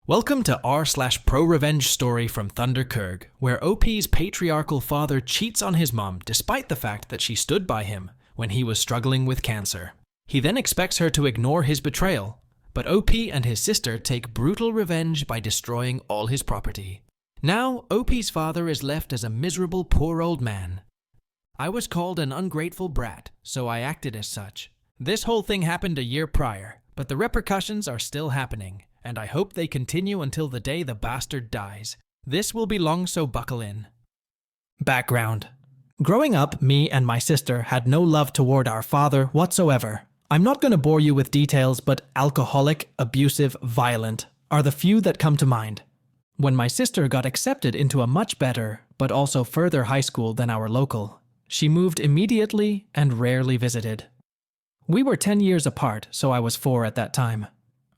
Welcome to r/pro revenge story from Thunderkurg, where OP's patriarchal father cheats on his mom despite the fact that she stood by him when he was struggling with cancer. He then expects her to ignore his betrayal, but OP and his sister take brutal revenge by destroying all his property. Now, OP's father is left as a miserable poor old man. I was called an ungrateful brat, so I acted as such. This whole thing happened a year prior, but the repercussions are still happening, and I hope they continue until the day the bastard dies. This will be long, so buckle in. Background. Growing up, me and my sister had no love toward our father whatsoever. I'm not going to bore you with details, but alcoholic, abusive, violent are the few that come to mind. When my sister got accepted into a much better, but also further high school than our local, she moved immediately and rarely visited. We were 10 years apart, so I was 4 at that time.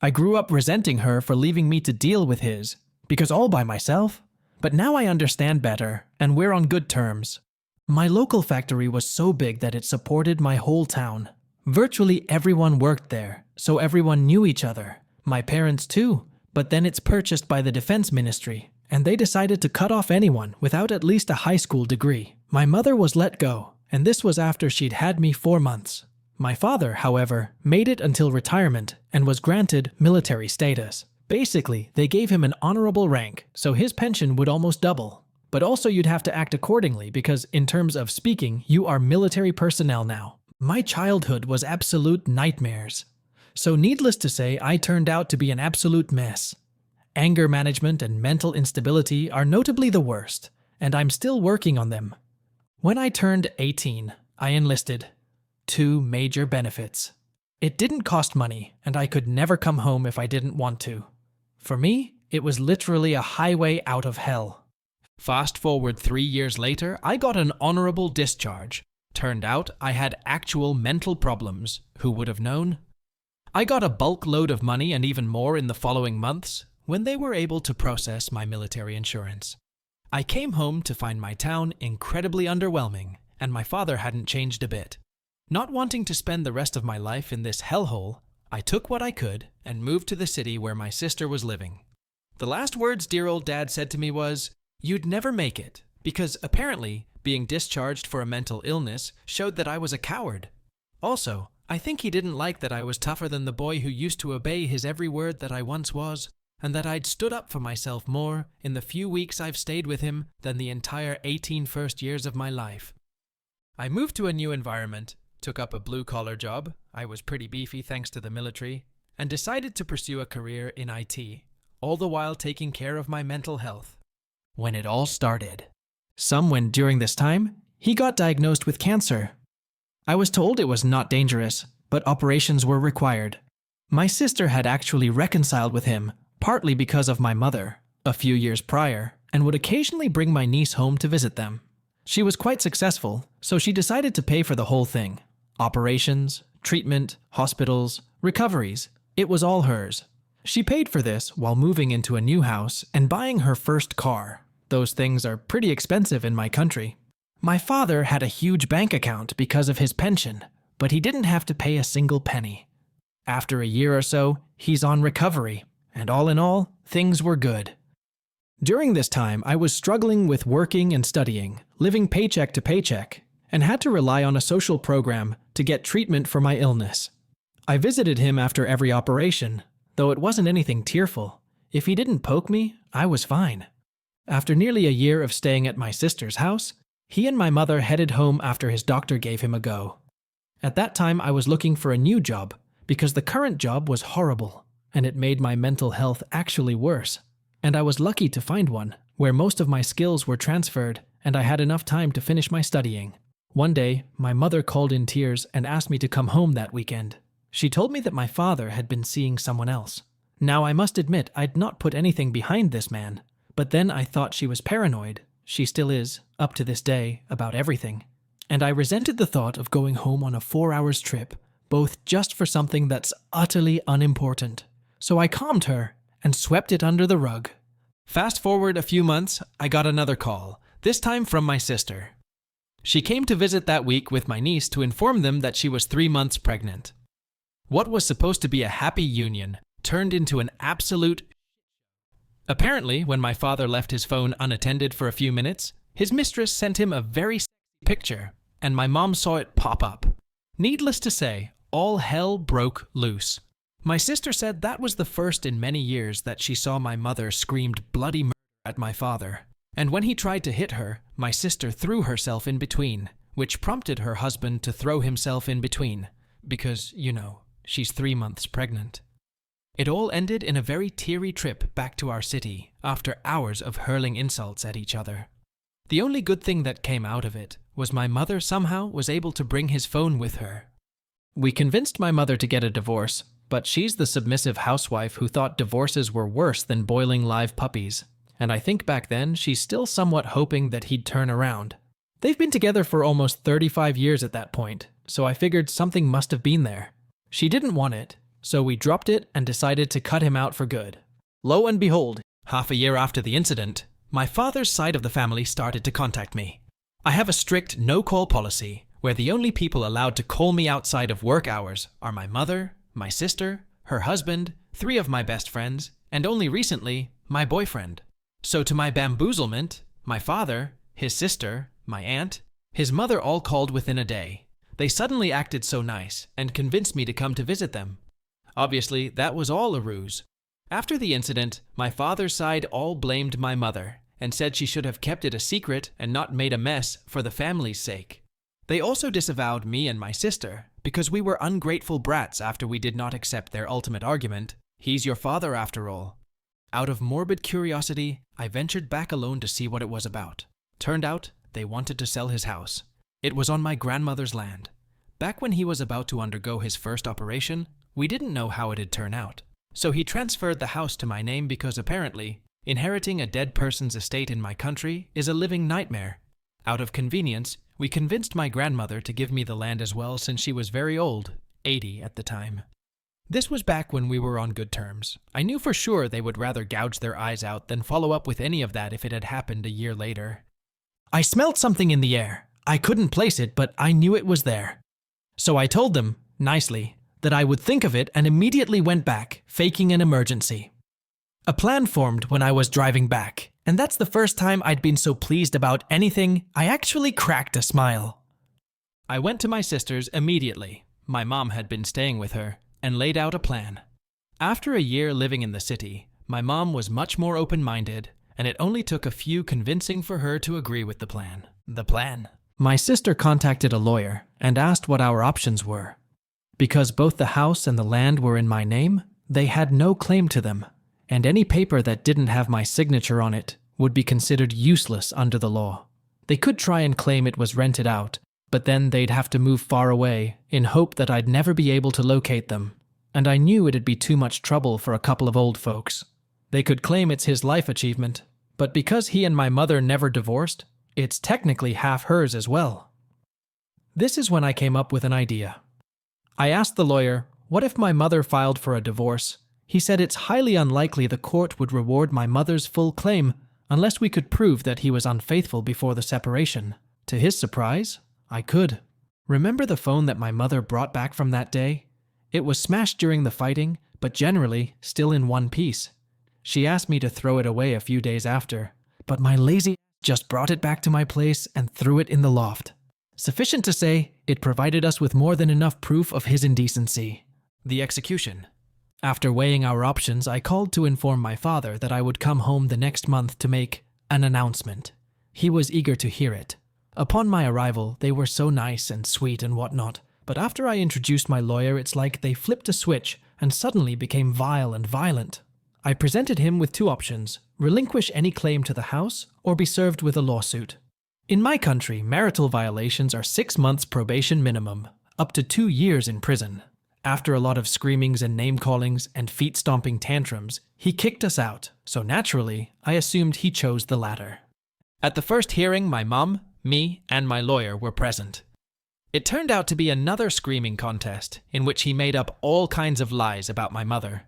I grew up resenting her for leaving me to deal with his, because all by myself. But now I understand better, and we're on good terms. My local factory was so big that it supported my whole town. Virtually everyone worked there, so everyone knew each other. My parents too, but then it's purchased by the defense ministry, and they decided to cut off anyone without at least a high school degree. My mother was let go, and this was after she'd had me 4 months. My father, however, made it until retirement and was granted military status. Basically, they gave him an honorable rank, so his pension would almost double. But also you'd have to act accordingly because, in terms of speaking, you are military personnel now. My childhood was absolute nightmares. So needless to say, I turned out to be an absolute mess. Anger management and mental instability are notably the worst, and I'm still working on them. When I turned 18, I enlisted. 2 major benefits. It didn't cost money, and I could never come home if I didn't want to. For me, it was literally a highway out of hell. Fast forward 3 years later, I got an honorable discharge. Turned out I had actual mental problems. Who would have known? I got a bulk load of money and even more in the following months when they were able to process my military insurance. I came home to find my town incredibly underwhelming, and my father hadn't changed a bit. Not wanting to spend the rest of my life in this hellhole, I took what I could and moved to the city where my sister was living. The last words dear old dad said to me was, "You'd never make it," because apparently being discharged for a mental illness showed that I was a coward. Also, I think he didn't like that I was tougher than the boy who used to obey his every word that I once was, and that I'd stood up for myself more in the few weeks I've stayed with him than the entire 18 first years of my life. I moved to a new environment, took up a blue-collar job, I was pretty beefy thanks to the military, and decided to pursue a career in IT, all the while taking care of my mental health. When it all started. Somewhen during this time, he got diagnosed with cancer. I was told it was not dangerous, but operations were required. My sister had actually reconciled with him, partly because of my mother, a few years prior, and would occasionally bring my niece home to visit them. She was quite successful, so she decided to pay for the whole thing. Operations, treatment, hospitals, recoveries, it was all hers. She paid for this while moving into a new house and buying her first car. Those things are pretty expensive in my country. My father had a huge bank account because of his pension, but he didn't have to pay a single penny. After a year or so, he's on recovery, and all in all, things were good. During this time, I was struggling with working and studying, living paycheck to paycheck, and had to rely on a social program to get treatment for my illness. I visited him after every operation, though it wasn't anything tearful. If he didn't poke me, I was fine. After nearly a year of staying at my sister's house, he and my mother headed home after his doctor gave him a go. At that time, I was looking for a new job because the current job was horrible, and it made my mental health actually worse. And I was lucky to find one where most of my skills were transferred and I had enough time to finish my studying. One day, my mother called in tears and asked me to come home that weekend. She told me that my father had been seeing someone else. Now, I must admit I'd not put anything behind this man, but then I thought she was paranoid. She still is, up to this day, about everything. And I resented the thought of going home on a 4-hour trip, both just for something that's utterly unimportant. So I calmed her and swept it under the rug. Fast forward a few months, I got another call, this time from my sister. She came to visit that week with my niece to inform them that she was 3 months pregnant. What was supposed to be a happy union turned into an absolute Apparently, when my father left his phone unattended for a few minutes, his mistress sent him a very sexy picture, and my mom saw it pop up. Needless to say, all hell broke loose. My sister said that was the first in many years that she saw my mother screamed bloody murder at my father. And when he tried to hit her, my sister threw herself in between, which prompted her husband to throw himself in between, because, you know, she's 3 months pregnant. It all ended in a very teary trip back to our city after hours of hurling insults at each other. The only good thing that came out of it was my mother somehow was able to bring his phone with her. We convinced my mother to get a divorce, but she's the submissive housewife who thought divorces were worse than boiling live puppies, and I think back then she's still somewhat hoping that he'd turn around. They've been together for almost 35 years at that point, so I figured something must have been there. She didn't want it, so we dropped it and decided to cut him out for good. Lo and behold, half a year after the incident, my father's side of the family started to contact me. I have a strict no-call policy, where the only people allowed to call me outside of work hours are my mother, my sister, her husband, 3 of my best friends, and only recently, my boyfriend. So to my bamboozlement, my father, his sister, my aunt, his mother all called within a day. They suddenly acted so nice and convinced me to come to visit them. Obviously, that was all a ruse. After the incident, my father's side all blamed my mother and said she should have kept it a secret and not made a mess for the family's sake. They also disavowed me and my sister because we were ungrateful brats after we did not accept their ultimate argument, he's your father after all. Out of morbid curiosity, I ventured back alone to see what it was about. Turned out, they wanted to sell his house. It was on my grandmother's land. Back when he was about to undergo his first operation, we didn't know how it'd turn out. So he transferred the house to my name because apparently, inheriting a dead person's estate in my country is a living nightmare. Out of convenience, we convinced my grandmother to give me the land as well since she was very old, 80 at the time. This was back when we were on good terms. I knew for sure they would rather gouge their eyes out than follow up with any of that if it had happened a year later. I smelled something in the air. I couldn't place it, but I knew it was there. So I told them, nicely, that I would think of it and immediately went back, faking an emergency. A plan formed when I was driving back, and that's the first time I'd been so pleased about anything, I actually cracked a smile. I went to my sister's immediately. My mom had been staying with her, and laid out a plan. After a year living in the city, my mom was much more open-minded, and it only took a few convincing for her to agree with the plan. My sister contacted a lawyer and asked what our options were. Because both the house and the land were in my name, they had no claim to them, and any paper that didn't have my signature on it would be considered useless under the law. They could try and claim it was rented out, but then they'd have to move far away in hope that I'd never be able to locate them, and I knew it'd be too much trouble for a couple of old folks. They could claim it's his life achievement, but because he and my mother never divorced, it's technically half hers as well. This is when I came up with an idea. I asked the lawyer, what if my mother filed for a divorce? He said it's highly unlikely the court would reward my mother's full claim unless we could prove that he was unfaithful before the separation. To his surprise, I could. Remember the phone that my mother brought back from that day? It was smashed during the fighting, but generally still in one piece. She asked me to throw it away a few days after, but my lazy just brought it back to my place and threw it in the loft. Sufficient to say, it provided us with more than enough proof of his indecency. The execution. After weighing our options, I called to inform my father that I would come home the next month to make an announcement. He was eager to hear it. Upon my arrival, they were so nice and sweet and whatnot, but after I introduced my lawyer, it's like they flipped a switch and suddenly became vile and violent. I presented him with 2 options: relinquish any claim to the house or be served with a lawsuit. In my country, marital violations are 6 months probation minimum, up to 2 years in prison. After a lot of screamings and name-callings and feet-stomping tantrums, he kicked us out, so naturally, I assumed he chose the latter. At the first hearing, my mom, me, and my lawyer were present. It turned out to be another screaming contest, in which he made up all kinds of lies about my mother.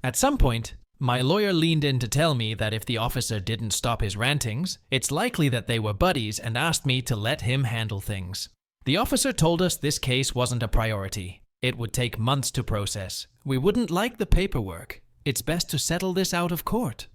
At some point, my lawyer leaned in to tell me that if the officer didn't stop his rantings, it's likely that they were buddies and asked me to let him handle things. The officer told us this case wasn't a priority. It would take months to process. We wouldn't like the paperwork. It's best to settle this out of court.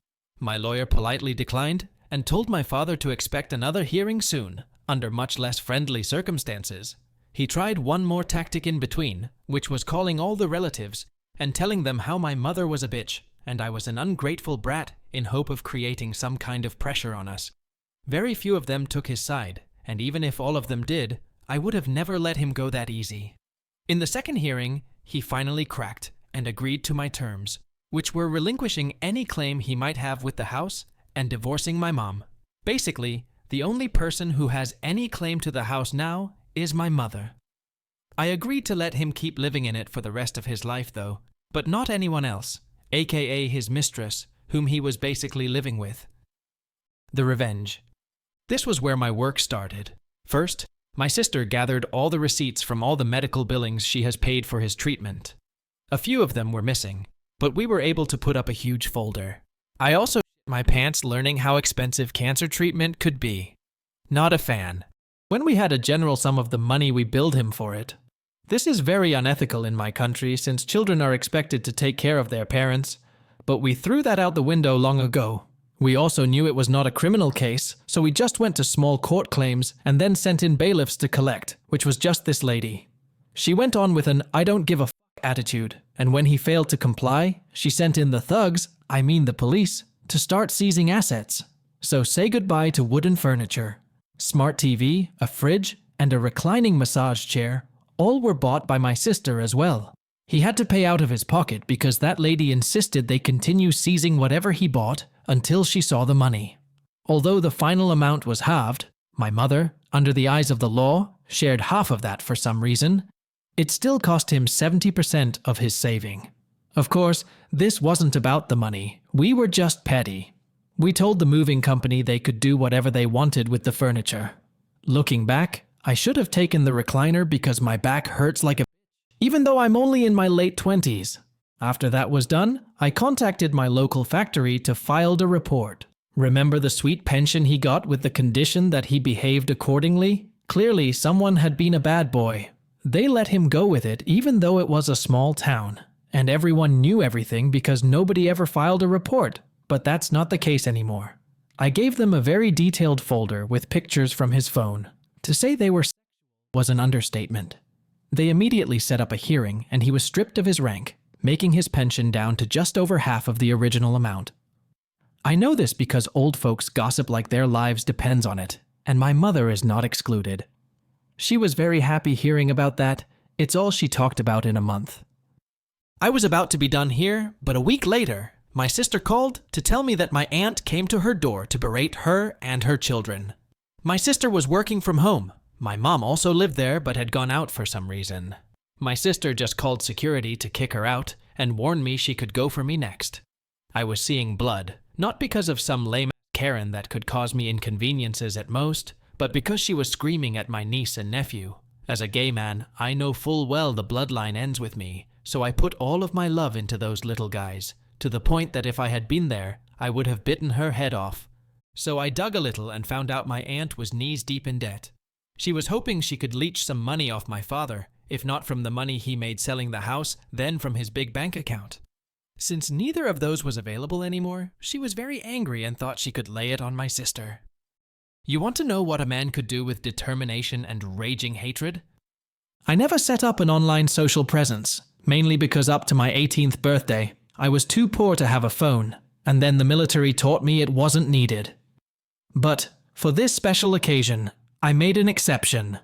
My lawyer politely declined and told my father to expect another hearing soon, under much less friendly circumstances. He tried one more tactic in between, which was calling all the relatives and telling them how my mother was a bitch and I was an ungrateful brat in hope of creating some kind of pressure on us. Very few of them took his side, and even if all of them did, I would have never let him go that easy. In the second hearing, he finally cracked and agreed to my terms, which were relinquishing any claim he might have with the house and divorcing my mom. Basically, the only person who has any claim to the house now is my mother. I agreed to let him keep living in it for the rest of his life though, but not anyone else, aka his mistress, whom he was basically living with. The revenge. This was where my work started. First, my sister gathered all the receipts from all the medical billings she has paid for his treatment. A few of them were missing, but we were able to put up a huge folder. I also shit my pants learning how expensive cancer treatment could be. Not a fan. When we had a general sum of the money we billed him for it. This is very unethical in my country since children are expected to take care of their parents, but we threw that out the window long ago. We also knew it was not a criminal case, so we just went to small court claims and then sent in bailiffs to collect, which was just this lady. She went on with an I don't give a f*** attitude, and when he failed to comply, she sent in the thugs, I mean the police, to start seizing assets. So say goodbye to wooden furniture. Smart TV, a fridge, and a reclining massage chair all were bought by my sister as well. He had to pay out of his pocket because that lady insisted they continue seizing whatever he bought until she saw the money. Although the final amount was halved, my mother, under the eyes of the law, shared half of that for some reason. It still cost him 70% of his saving. Of course, this wasn't about the money. We were just petty. We told the moving company they could do whatever they wanted with the furniture. Looking back, I should have taken the recliner because my back hurts like a even though I'm only in my late 20s. After that was done, I contacted my local factory to file a report. Remember the sweet pension he got with the condition that he behaved accordingly? Clearly, someone had been a bad boy. They let him go with it even though it was a small town. And everyone knew everything because nobody ever filed a report. But that's not the case anymore. I gave them a very detailed folder with pictures from his phone. To say they were was an understatement. They immediately set up a hearing and he was stripped of his rank, making his pension down to just over half of the original amount. I know this because old folks gossip like their lives depends on it, and my mother is not excluded. She was very happy hearing about that. It's all she talked about in a month. I was about to be done here, but a week later, my sister called to tell me that my aunt came to her door to berate her and her children. My sister was working from home. My mom also lived there but had gone out for some reason. My sister just called security to kick her out and warned me she could go for me next. I was seeing blood, not because of some lame Karen that could cause me inconveniences at most, but because she was screaming at my niece and nephew. As a gay man, I know full well the bloodline ends with me, so I put all of my love into those little guys, to the point that if I had been there, I would have bitten her head off. So I dug a little and found out my aunt was knees deep in debt. She was hoping she could leech some money off my father, if not from the money he made selling the house, then from his big bank account. Since neither of those was available anymore, she was very angry and thought she could lay it on my sister. You want to know what a man could do with determination and raging hatred? I never set up an online social presence, mainly because up to my 18th birthday, I was too poor to have a phone, and then the military taught me it wasn't needed. But for this special occasion, I made an exception.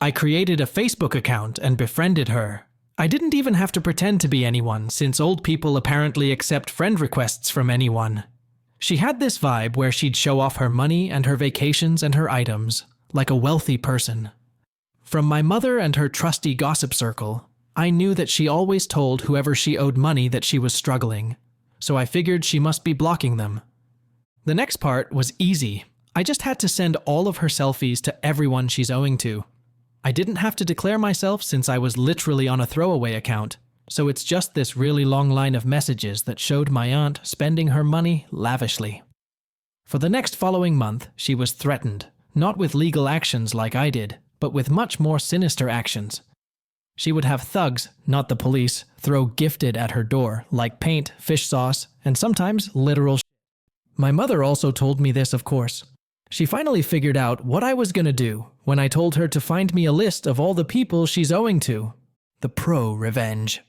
I created a Facebook account and befriended her. I didn't even have to pretend to be anyone since old people apparently accept friend requests from anyone. She had this vibe where she'd show off her money and her vacations and her items, like a wealthy person. From my mother and her trusty gossip circle, I knew that she always told whoever she owed money that she was struggling, so I figured she must be blocking them. The next part was easy. I just had to send all of her selfies to everyone she's owing to. I didn't have to declare myself since I was literally on a throwaway account, so it's just this really long line of messages that showed my aunt spending her money lavishly. For the next following month, she was threatened, not with legal actions like I did, but with much more sinister actions. She would have thugs, not the police, throw gifted at her door, like paint, fish sauce, and sometimes literal shit. My mother also told me this, of course. She finally figured out what I was gonna do when I told her to find me a list of all the people she's owing to. The pro-revenge.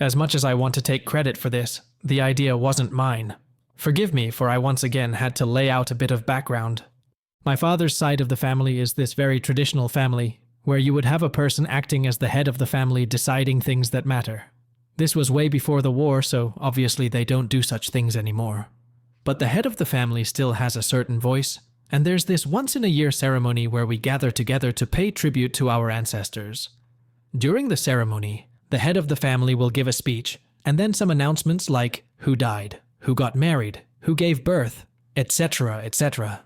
As much as I want to take credit for this, the idea wasn't mine. Forgive me, for I once again had to lay out a bit of background. My father's side of the family is this very traditional family, where you would have a person acting as the head of the family deciding things that matter. This was way before the war, so obviously they don't do such things anymore. But the head of the family still has a certain voice, and there's this once-in-a-year ceremony where we gather together to pay tribute to our ancestors. During the ceremony, the head of the family will give a speech, and then some announcements like who died, who got married, who gave birth, etc., etc.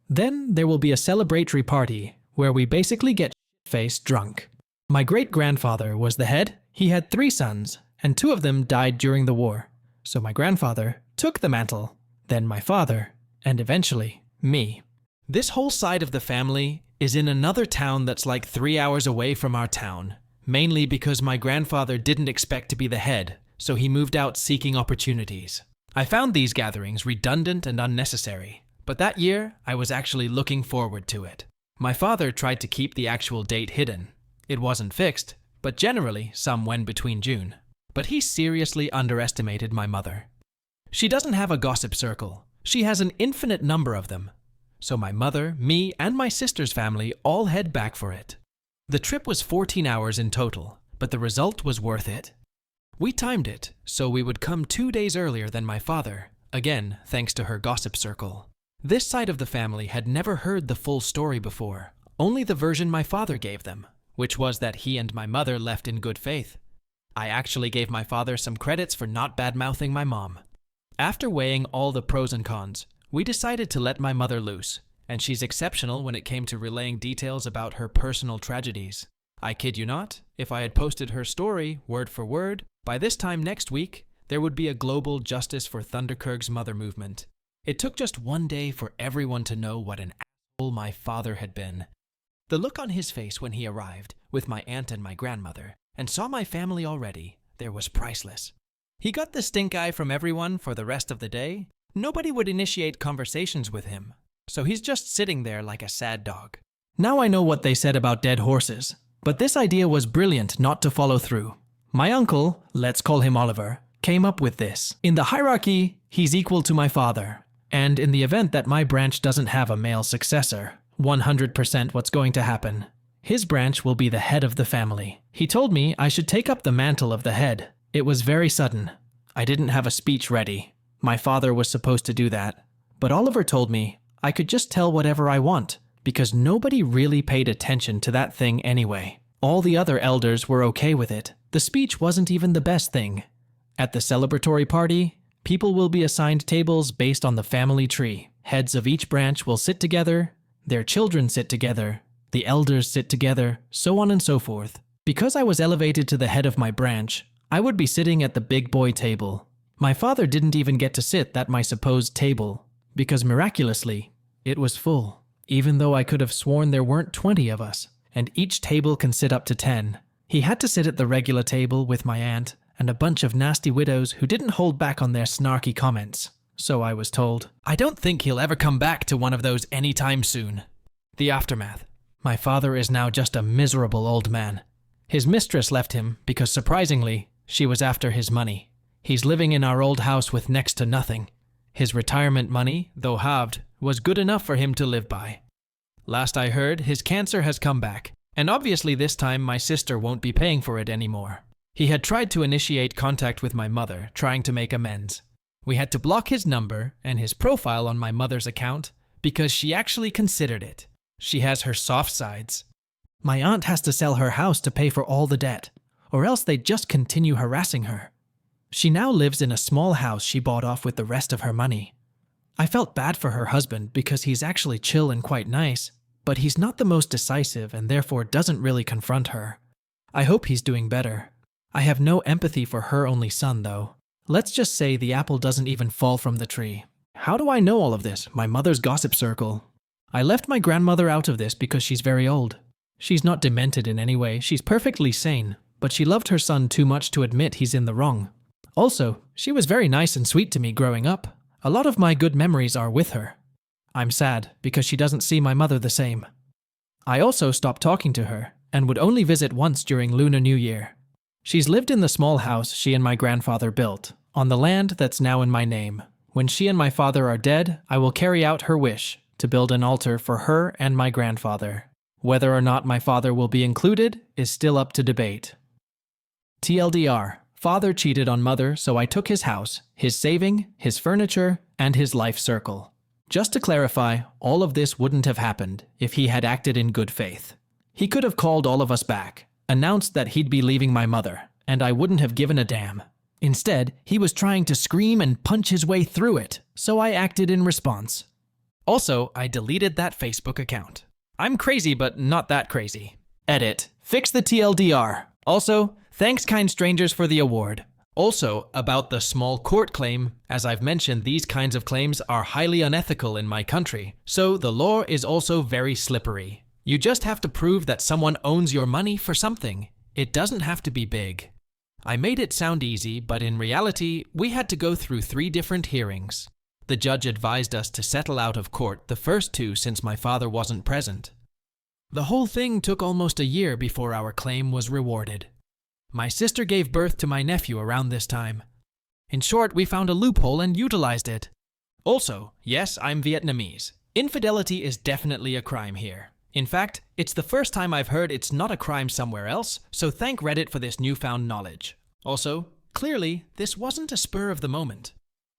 Then there will be a celebratory party where we basically get shit-faced drunk. My great-grandfather was the head. He had 3 sons, and 2 of them died during the war. So my grandfather took the mantle, then my father, and eventually me. This whole side of the family is in another town that's like 3 hours away from our town, mainly because my grandfather didn't expect to be the head, so he moved out seeking opportunities. I found these gatherings redundant and unnecessary, but that year I was actually looking forward to it. My father tried to keep the actual date hidden. It wasn't fixed, but generally somewhen between June. But he seriously underestimated my mother. She doesn't have a gossip circle. She has an infinite number of them. So my mother, me, and my sister's family all head back for it. The trip was 14 hours in total, but the result was worth it. We timed it so we would come 2 days earlier than my father, again thanks to her gossip circle. This side of the family had never heard the full story before, only the version my father gave them, which was that he and my mother left in good faith. I actually gave my father some credits for not bad-mouthing my mom. After weighing all the pros and cons, we decided to let my mother loose, and she's exceptional when it came to relaying details about her personal tragedies. I kid you not, if I had posted her story, word for word, by this time next week, there would be a global Justice for Thunderkurg's mother movement. It took just 1 day for everyone to know what an asshole my father had been. The look on his face when he arrived, with my aunt and my grandmother, and saw my family already, there was priceless. He got the stink eye from everyone for the rest of the day. Nobody would initiate conversations with him, so he's just sitting there like a sad dog. Now I know what they said about dead horses, but this idea was brilliant not to follow through. My uncle, let's call him Oliver, came up with this. In the hierarchy, he's equal to my father, and in the event that my branch doesn't have a male successor, 100% what's going to happen. His branch will be the head of the family. He told me I should take up the mantle of the head. It was very sudden. I didn't have a speech ready. My father was supposed to do that. But Oliver told me I could just tell whatever I want, because nobody really paid attention to that thing anyway. All the other elders were okay with it. The speech wasn't even the best thing. At the celebratory party, people will be assigned tables based on the family tree. Heads of each branch will sit together, their children sit together, the elders sit together, so on and so forth. Because I was elevated to the head of my branch, I would be sitting at the big boy table. My father didn't even get to sit at my supposed table, because miraculously, it was full, even though I could have sworn there weren't 20 of us, and each table can sit up to 10. He had to sit at the regular table with my aunt and a bunch of nasty widows who didn't hold back on their snarky comments, so I was told. I don't think he'll ever come back to one of those anytime soon. The aftermath. My father is now just a miserable old man. His mistress left him because, surprisingly, she was after his money. He's living in our old house with next to nothing. His retirement money, though halved, was good enough for him to live by. Last I heard, his cancer has come back, and obviously this time my sister won't be paying for it anymore. He had tried to initiate contact with my mother, trying to make amends. We had to block his number and his profile on my mother's account because she actually considered it. She has her soft sides. My aunt has to sell her house to pay for all the debt, or else they'd just continue harassing her. She now lives in a small house she bought off with the rest of her money. I felt bad for her husband because he's actually chill and quite nice, but he's not the most decisive and therefore doesn't really confront her. I hope he's doing better. I have no empathy for her only son, though. Let's just say the apple doesn't even fall from the tree. How do I know all of this? My mother's gossip circle. I left my grandmother out of this because she's very old. She's not demented in any way, she's perfectly sane, but she loved her son too much to admit he's in the wrong. Also, she was very nice and sweet to me growing up. A lot of my good memories are with her. I'm sad because she doesn't see my mother the same. I also stopped talking to her and would only visit once during Lunar New Year. She's lived in the small house she and my grandfather built, on the land that's now in my name. When she and my father are dead, I will carry out her wish to build an altar for her and my grandfather. Whether or not my father will be included is still up to debate. TLDR, father cheated on mother, so I took his house, his saving, his furniture, and his life circle. Just to clarify, all of this wouldn't have happened if he had acted in good faith. He could have called all of us back, announced that he'd be leaving my mother, and I wouldn't have given a damn. Instead, he was trying to scream and punch his way through it, so I acted in response. Also, I deleted that Facebook account. I'm crazy, but not that crazy. Edit. Fix the TLDR. Also, thanks kind strangers for the award. Also, about the small court claim, as I've mentioned, these kinds of claims are highly unethical in my country, so the law is also very slippery. You just have to prove that someone owns your money for something. It doesn't have to be big. I made it sound easy, but in reality, we had to go through 3 different hearings. The judge advised us to settle out of court the first 2 since my father wasn't present. The whole thing took almost a year before our claim was rewarded. My sister gave birth to my nephew around this time. In short, we found a loophole and utilized it. Also, yes, I'm Vietnamese. Infidelity is definitely a crime here. In fact, it's the first time I've heard it's not a crime somewhere else, so thank Reddit for this newfound knowledge. Also, clearly, this wasn't a spur of the moment.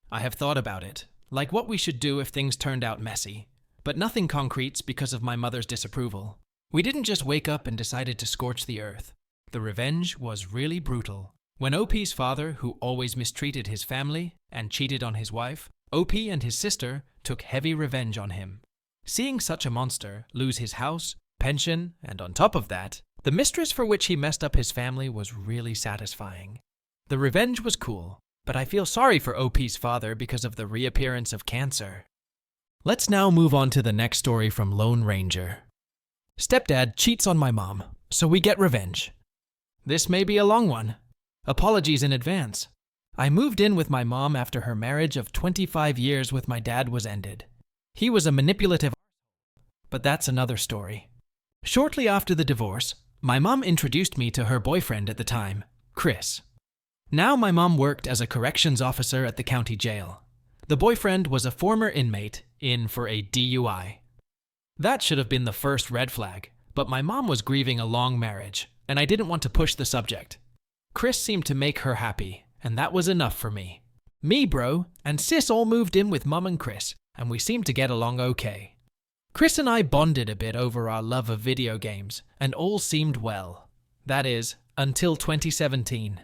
I have thought about it, like what we should do if things turned out messy, but nothing concrete because of my mother's disapproval. We didn't just wake up and decided to scorch the earth. The revenge was really brutal. When OP's father, who always mistreated his family and cheated on his wife, OP and his sister took heavy revenge on him. Seeing such a monster lose his house, pension, and on top of that, the mistress for which he messed up his family was really satisfying. The revenge was cool, but I feel sorry for OP's father because of the reappearance of cancer. Let's now move on to the next story from Lone Ranger. Stepdad cheats on my mom, so we get revenge. This may be a long one. Apologies in advance. I moved in with my mom after her marriage of 25 years with my dad was ended. He was a manipulative, but that's another story. Shortly after the divorce, my mom introduced me to her boyfriend at the time, Chris. Now my mom worked as a corrections officer at the county jail. The boyfriend was a former inmate in for a DUI. That should have been the first red flag, but my mom was grieving a long marriage, and I didn't want to push the subject. Chris seemed to make her happy, and that was enough for me. Me, bro, and sis all moved in with mom and Chris, and we seemed to get along okay. Chris and I bonded a bit over our love of video games, and all seemed well. That is, until 2017.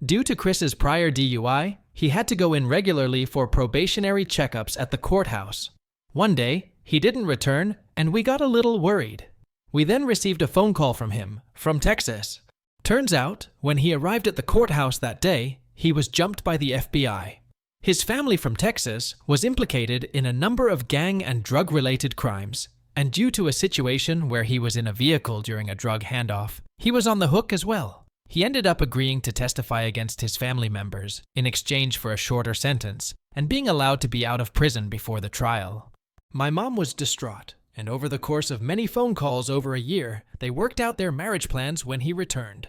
Due to Chris's prior DUI, he had to go in regularly for probationary checkups at the courthouse. One day, he didn't return, and we got a little worried. We then received a phone call from him, from Texas. Turns out, when he arrived at the courthouse that day, he was jumped by the FBI. His family from Texas was implicated in a number of gang and drug-related crimes, and due to a situation where he was in a vehicle during a drug handoff, he was on the hook as well. He ended up agreeing to testify against his family members in exchange for a shorter sentence and being allowed to be out of prison before the trial. My mom was distraught, and over the course of many phone calls over a year, they worked out their marriage plans when he returned.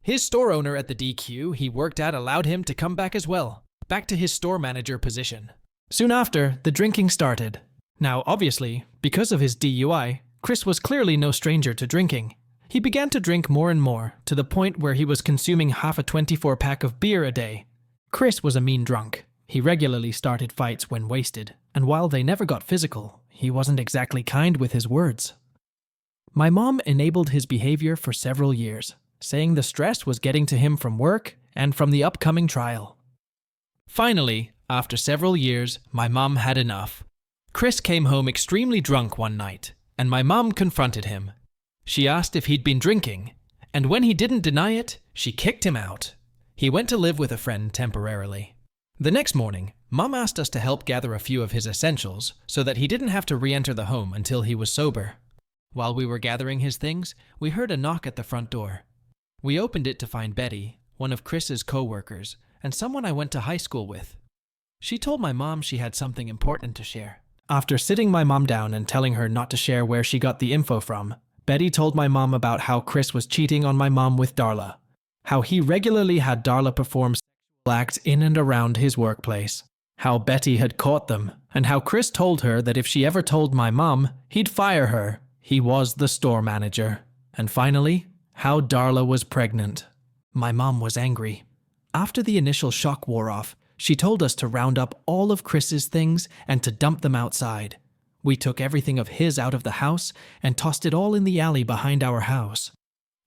His store owner at the DQ he worked at allowed him to come back as well, back to his store manager position. Soon after, the drinking started. Now, obviously, because of his DUI, Chris was clearly no stranger to drinking. He began to drink more and more, to the point where he was consuming half a 24-pack of beer a day. Chris was a mean drunk. He regularly started fights when wasted, and while they never got physical, he wasn't exactly kind with his words. My mom enabled his behavior for several years, saying the stress was getting to him from work and from the upcoming trial. Finally, after several years, my mom had enough. Chris came home extremely drunk one night, and my mom confronted him. She asked if he'd been drinking, and when he didn't deny it, she kicked him out. He went to live with a friend temporarily. The next morning, Mom asked us to help gather a few of his essentials so that he didn't have to re-enter the home until he was sober. While we were gathering his things, we heard a knock at the front door. We opened it to find Betty, one of Chris's co-workers, and someone I went to high school with. She told my mom she had something important to share. After sitting my mom down and telling her not to share where she got the info from, Betty told my mom about how Chris was cheating on my mom with Darla, how he regularly had Darla perform sexual acts in and around his workplace, how Betty had caught them, and how Chris told her that if she ever told my mom, he'd fire her. He was the store manager. And finally, how Darla was pregnant. My mom was angry. After the initial shock wore off, she told us to round up all of Chris's things and to dump them outside. We took everything of his out of the house and tossed it all in the alley behind our house.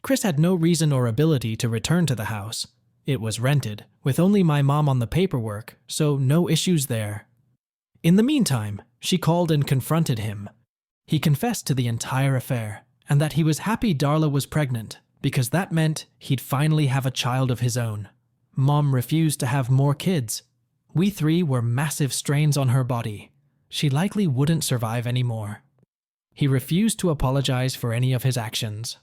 Chris had no reason or ability to return to the house. It was rented, with only my mom on the paperwork, so no issues there. In the meantime, she called and confronted him. He confessed to the entire affair, and that he was happy Darla was pregnant, because that meant he'd finally have a child of his own. Mom refused to have more kids. We three were massive strains on her body. She likely wouldn't survive anymore. He refused to apologize for any of his actions.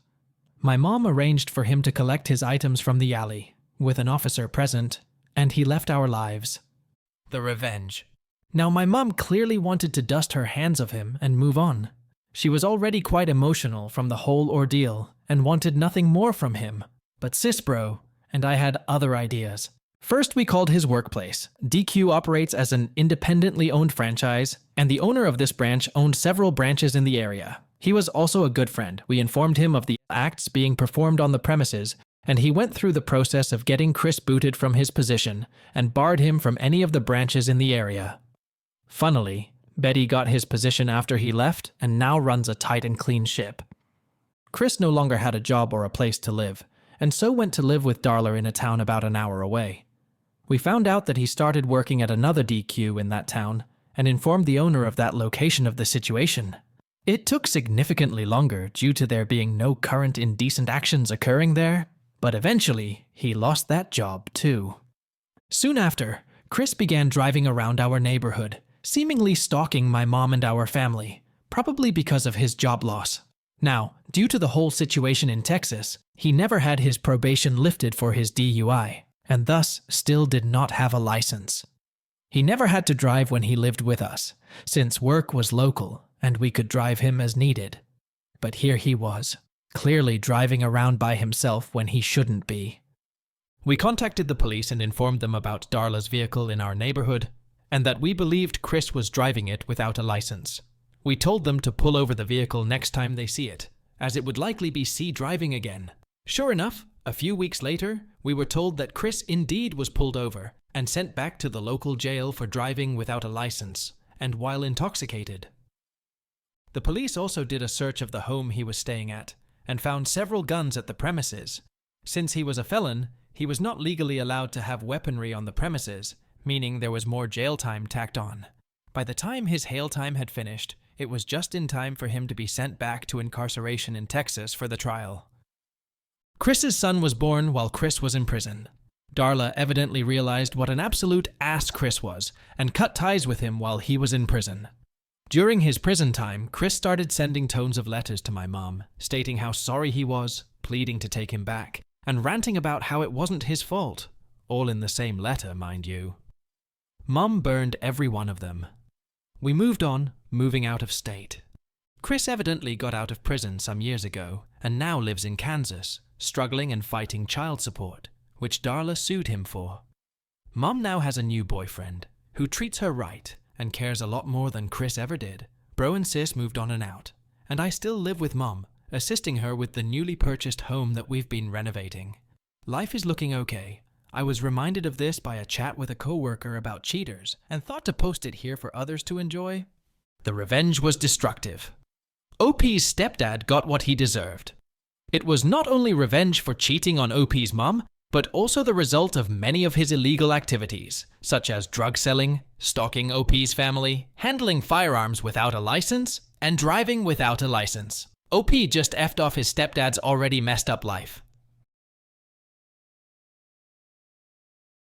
My mom arranged for him to collect his items from the alley, with an officer present, and he left our lives. The revenge. Now my mom clearly wanted to dust her hands of him and move on. She was already quite emotional from the whole ordeal and wanted nothing more from him. But Cisbro and I had other ideas. First, we called his workplace. DQ operates as an independently owned franchise, and the owner of this branch owned several branches in the area. He was also a good friend. We informed him of the acts being performed on the premises, and he went through the process of getting Chris booted from his position and barred him from any of the branches in the area. Funnily, Betty got his position after he left and now runs a tight and clean ship. Chris no longer had a job or a place to live, and so went to live with Darla in a town about an hour away. We found out that he started working at another DQ in that town and informed the owner of that location of the situation. It took significantly longer due to there being no current indecent actions occurring there, but eventually he lost that job too. Soon after, Chris began driving around our neighborhood, seemingly stalking my mom and our family, probably because of his job loss. Now, due to the whole situation in Texas, he never had his probation lifted for his DUI, and thus still did not have a license. He never had to drive when he lived with us, since work was local and we could drive him as needed. But here he was, clearly driving around by himself when he shouldn't be. We contacted the police and informed them about Darla's vehicle in our neighborhood, and that we believed Chris was driving it without a license. We told them to pull over the vehicle next time they see it, as it would likely be seen driving again. Sure enough, a few weeks later, we were told that Chris indeed was pulled over and sent back to the local jail for driving without a license and while intoxicated. The police also did a search of the home he was staying at and found several guns at the premises. Since he was a felon, he was not legally allowed to have weaponry on the premises, meaning there was more jail time tacked on. By the time his jail time had finished, it was just in time for him to be sent back to incarceration in Texas for the trial. Chris's son was born while Chris was in prison. Darla evidently realized what an absolute ass Chris was and cut ties with him while he was in prison. During his prison time, Chris started sending tones of letters to my mom, stating how sorry he was, pleading to take him back, and ranting about how it wasn't his fault. All in the same letter, mind you. Mom burned every one of them. We moved on, moving out of state. Chris evidently got out of prison some years ago and now lives in Kansas, struggling and fighting child support, which Darla sued him for. Mom now has a new boyfriend who treats her right and cares a lot more than Chris ever did. Bro and sis moved on and out, and I still live with Mom, assisting her with the newly purchased home that we've been renovating. Life is looking okay. I was reminded of this by a chat with a coworker about cheaters and thought to post it here for others to enjoy. The revenge was destructive. OP's stepdad got what he deserved. It was not only revenge for cheating on OP's mom, but also the result of many of his illegal activities, such as drug selling, stalking OP's family, handling firearms without a license, and driving without a license. OP just effed off his stepdad's already messed up life.